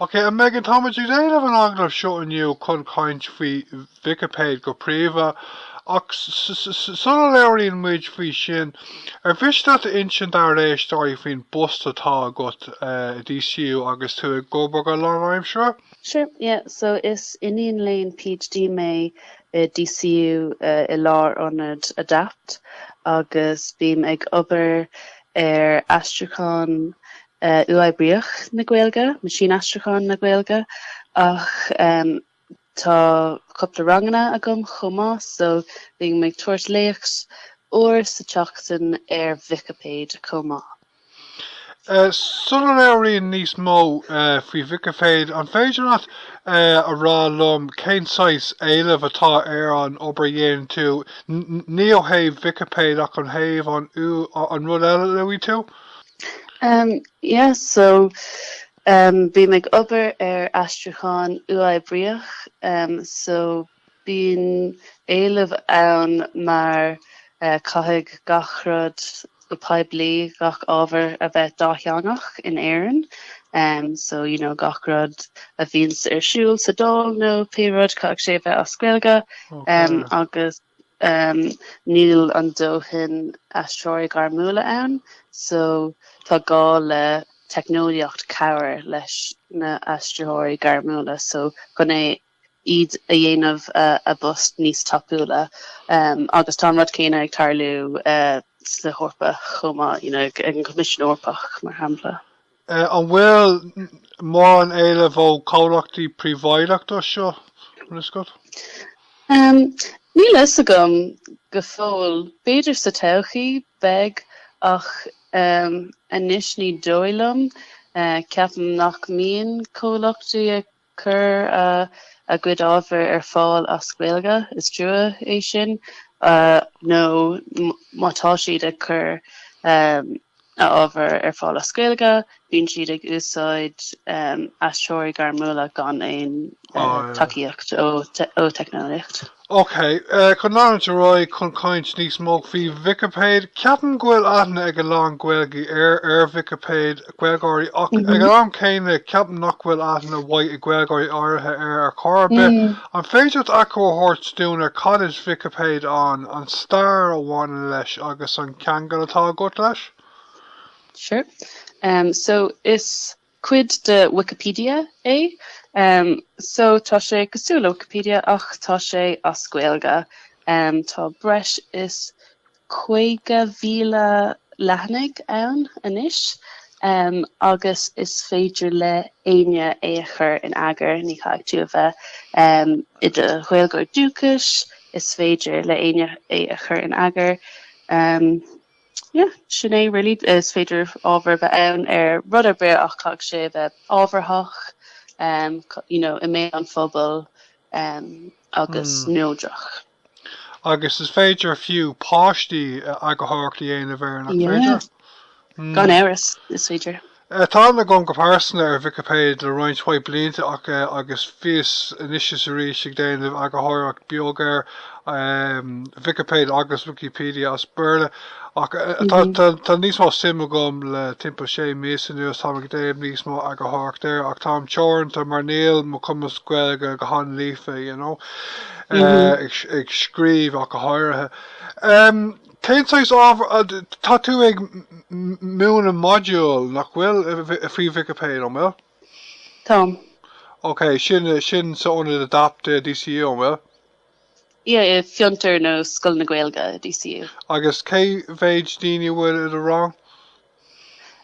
Okay, and Megan, how much you have an angle showing you con kind fi Vicipéid go Feabhra ach son in which fi sin fish that ancient our story fin bust atá got DCU agus to go bag along, I'm sure. Sure, yeah, so is Ionad Lane PhD me DCU I lá Ionad Adapt agus bím ag obair astrachan uaibríoch na Gaeilge, machine astrachan na Gaeilge, ach tá cupla rangana agam chuma, so bím meg tuairt léachs or sa teachtain Vicipéid chuma. Son in níos mó fi Vicipéid an féidir not a rá lom céin sais éileh atá an obair dhéann tú níl héh Vicipéid ach an héh an rud eile le tú? Yeah, so bí meg obair astrachan uaibríoch, so bín éileh ann mar caithfidh gachrad upáid bliain gach ábhar a bheith dátheangach in éireann. So, gachrad a bhíonn siúl sa dul nó péród caithfidh sé bheith as Gaeilge, agus níl an dóthain astróí gar múla ann, so tá gá le technoliacht cabhair leis na astróí gar múla, so gon é iad a dhéanamh a bust níos tapúla, agus tá rud céine ag tarlú sa chorpa chuma, ag an commission orpach mar hampla. An bhfuil mór an éileh ó comhlachtaí príomháideachta seo Scott? Ní leis agam go fóil beidir sa todhchaí beg ach anis ní dóilm ceapan nach míon comhlachtaí a chur a good ábhar fáil as Gaeilge is trua é sin, nó mátá siad a chur ábhar fáil as Gaeilge, bíonn siad ag úsáid astróí gar múla gan éon takeíocht ó technoliacht. Okay, chun ná roi chun caint níos mó fi Vicipéid, ceapan ghfuil aithne ag an Gaeilge Vicipéid Gaeilgeoirí ach ag an céine ceapan nach bhfuil aithne bhaid i Gaeilgeoirí áirithe ar chorbe. An féidir acu hort dún cad is Vicipéid an stair bháin leis agus an ceangal atá agat leis? Sure. So is quid de Wikipedia é? So tá sé cosúla Wikipedia ach tá sé as Gaeilge. Tá breis is 50,000 leithnig ann inis, agus is féidir le aine é a chur in agar ní chaag tú a bheith I de Gaeilgeoir dúchais, is féidir le aine é a chur in agar. Yeah, sinné really is féidir ábhar bheith ann rud ar bréir ach chaag sé bheith ábharthach, I mé an phobal agus nódrach. Agus is féidir fiú páistí agatharachtaí dhéanamh ar nach féidir? Gan éras is féidir. Tá na gom go pásanna ar Vicipéid le roinnt chuid blianta ach agus fios inis a rís ag déanamh agatharach beag ar Vicipéid agus Wikipedia as beirle ach tá níos mó simime gom le timpeall 6 míos nuas tá ag déanamh níos mó agatharach déir ach tá teorn tá mar níl mo cumas Gaeilge go han lífa, ag scríomh agathairthe. Céintáis ábhar tá tú ag múna module nach bhfuil frí Vicipéid an bhfuil? Tom. Okay, sin sa Ionad Adapt DCU an bhfuil? Yeah, fiontar nó Scoil na Gaeilge DCU. Agus cé bhéid daoine bhfuil a rang?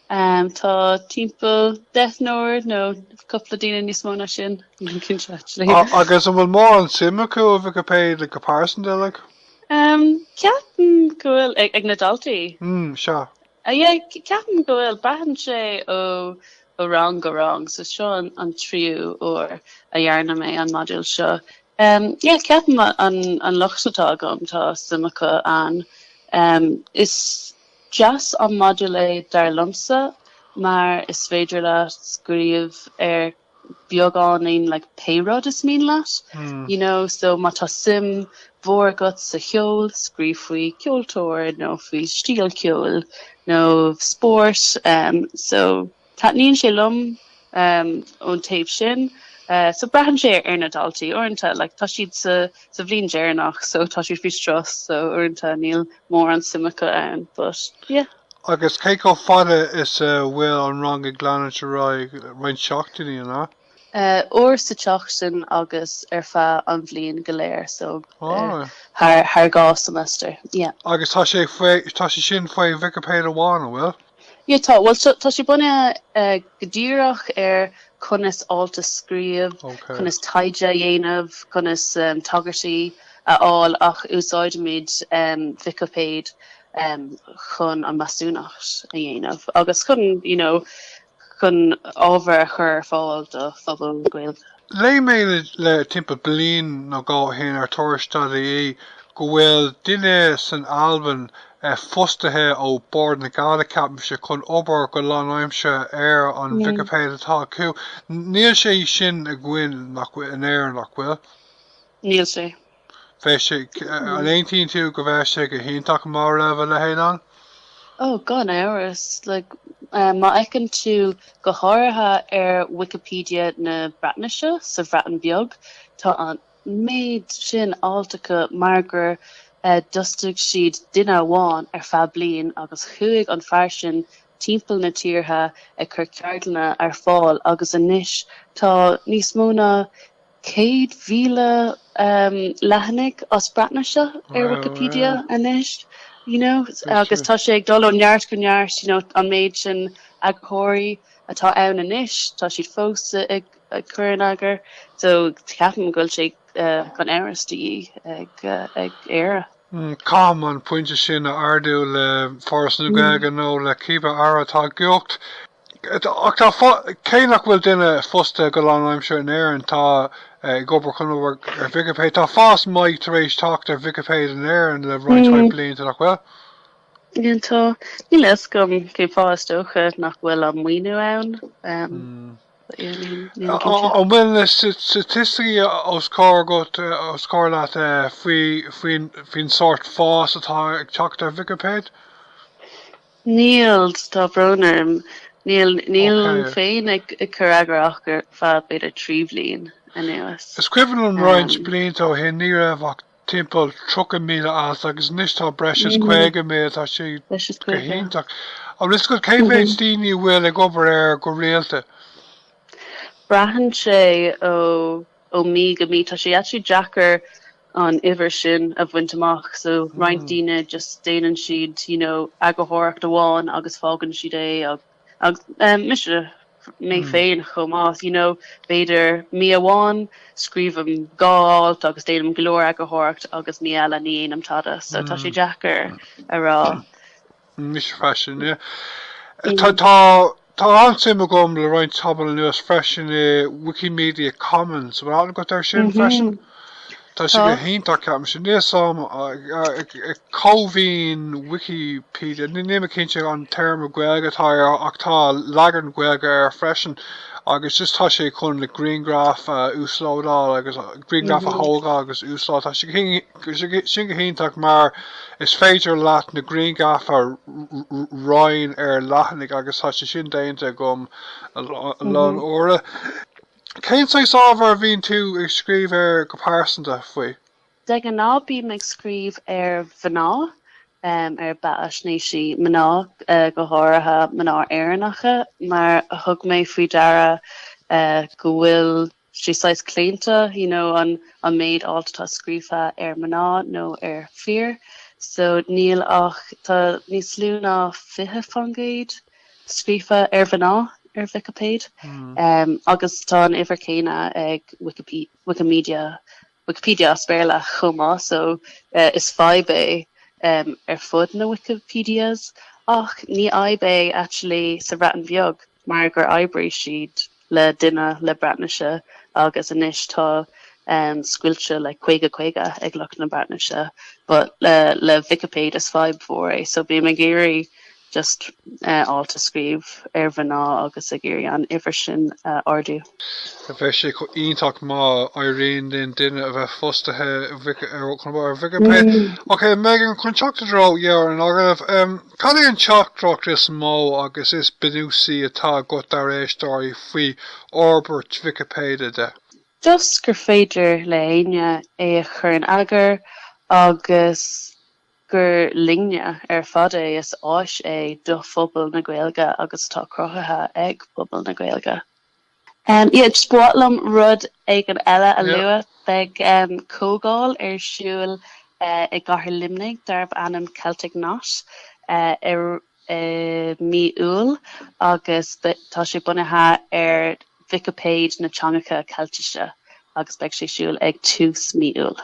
Tá timpeall 10 nóir nó coppla daoine níos mó na sin. Agus an bhfuil mór an simime acu a Vicipéid le go pásan de le? Ceapan gohfuil ag na daltaí. Seo. Ceapan gohfuil breathan sé ó rang go rang, so seo an tríú ó a dhearna mé an module seo. Ceapan an lochtatá agam tá simimecha an. Is just an module dar lumsa, mar is féidir le scríomh ar beagán éon like péród is mín leat. So má tá sim bhórgat sa cheol, scríomh faoi ceoltóir, nó faoi stíl ceol, nó sport. So tá níon sé lum ón taobh sin. So brahan sé ar na daltaí orintanta, like, tá siad sa bhblin déarnach, so tá siad fí stras, so orintanta níl mór an simicha ann, but yeah. Agus cé go fada is bhfuil an rang ag glanne roiin seachtaí ná? Or sa teachtain agus ar feadh an bhblin go léir, so haar gá semester, yeah. Agus tá sé sin faoi Vicipéid amháin bhfuil? Yeah, tá sé buna godíireach ar conas alta scríomh, conas taide dhéanamh, conas tagartí aáil ach úsáidimid Vicipéid chun an masúnacht a dhéanamh. Agus chun, chun ábhar chur fáil do phobal Gaeilge. Lé mé le timp bliain nó gá héin ar tuairteadaí go bhfuil duine san Alban fustathe ó bord na Gala Capimse chun obair go láimse ar an Vicipéid atá acu. Níl sé sin a gcuin an air nach bhfuil? Níl sé. Bheith sé an 18 tú go bheith sé go hionach mar le héán? Oh, gan áras, like, má ecinn tú go háirithe ar Wikipedia na Breataine sa bhreatan beag, tá an méid sin áltacha margur dustig siad duine amháin ar feadh bliain agus chuaigh an fear sin timpeall na tíortha ag chur ceartlanna ar fáil agus anois tá níos mó ná 100,000 leithinnig os Breataine ar Wikipedia anois. Agus tá sé ag dul ó neart go neart, an méid sin agóirí atá ann anois, tá siad fósa ag chuireann agur, so ceapan goil sé gan airistí ag éire. Cá an pointe sin a ardú le Forras na Gaeilge nó le cíbe ara atá geocht. Ach tá cé nach bhfuil duine fusta go láimse an air an tá gobar chun ar Vicipéid. Tá fás maiid tar éis tacht ar Vicipéid an air an le roiinthaid blianta nach bhfuil? Íon tá ní leis gom cé fáisteocha nach bhfuil an muoinú ann. An bhfuil na statistií os cá leat faoin sort fás atá ag teacht ar Vicipéid? Níl tá bronar. Níl féin ag chur agraach gur feadh beidir 3 bliain anuas. Is cuimhin an roinnt blianta ó hin ní raibh timpeall 3,000 as agus níos tá breis 2,000 tá sé go hionach. An is go cé féid daoine bhfuil ag obair ar go réalta? Brahan sé ó mí go mí, tá sé actually Jackar an ihir sin a bhaint amach, so roinnt daoine just déanann siad, agahóireacht amháin agus fágann siad é Mr. mé féin chomás, beidir mí amháin scríbam gáilt agus déanam glór agahóireacht agus mí eile ní éanam tada, so tá sé Jackar a rá. Mis freisin, yeah. Tá ansim gom le roiint tabal nuas freisin Wikimedia Commons, bhil an go ar sin freisin? Tá sé go hionach ceam sin níosám cóhín Wikipedia, ní cinnte an term a Gaeilge ach tá leagan Gaeilge ar freisin, agus just tá sé chun le greengraph úsláidá agus greengraph a thóga agus úslá, tá sin go hionach mar is féidir leat na greengraph a roiin ar leithinnig agus tá sé sin déanta gom lán óra. Cén sa sábhar bhíonn tú ag scríb ar go páirsanta faoi? De an ná bí me scríb ar bhaná ar baisnéisi mná go háirithe mná éannacha, mar a thug mé faoi deara go bhfuil síáis clénta, an méid áltatá scrífa ar mná nó ar fear, so níl ach tá níos lú ná 20 fangéid scrífa ar bhaná ar Vicipéid. Agus tá an ihar céine ag Wikipedia spéirla chumá, so is faoi ar fud na Wikipedias, ach ní aibé actually sa bhreatan beag, mar gur aibrí siad le duine le Breataine agus anois tá scuilte le chuige ag lucht na Breataine, but le Vicipéid is faoi bhór, so bí me géirí just áilta scríb ar bhanná agus a ggéirí an ifir sin ardú. A bheith sé ionach má éiríonn den duine a bheith fostathe ar Vicipéid. Ok, Meghan chun teachtarrá dhear an agah. Cad é an teachtrach is mó agus is benúsaí atá go dar éistáirí faoi orbairt Vicipéide de? Just gur féidir le aine é a chur an agar agus gur linne ar fad é is áis é do phobal na Gaeilge agus tá crothathe ag phobal na Gaeilge. Iad spotlam rud ag an eile a lua beag cógáil ar siúil ag gcathair limnig darb anam Celtic Knot ar mí úl agus tá sé bunathe ar Vicipéid na teangacha Celtiise agus beag sé siúil ag tús mí úl.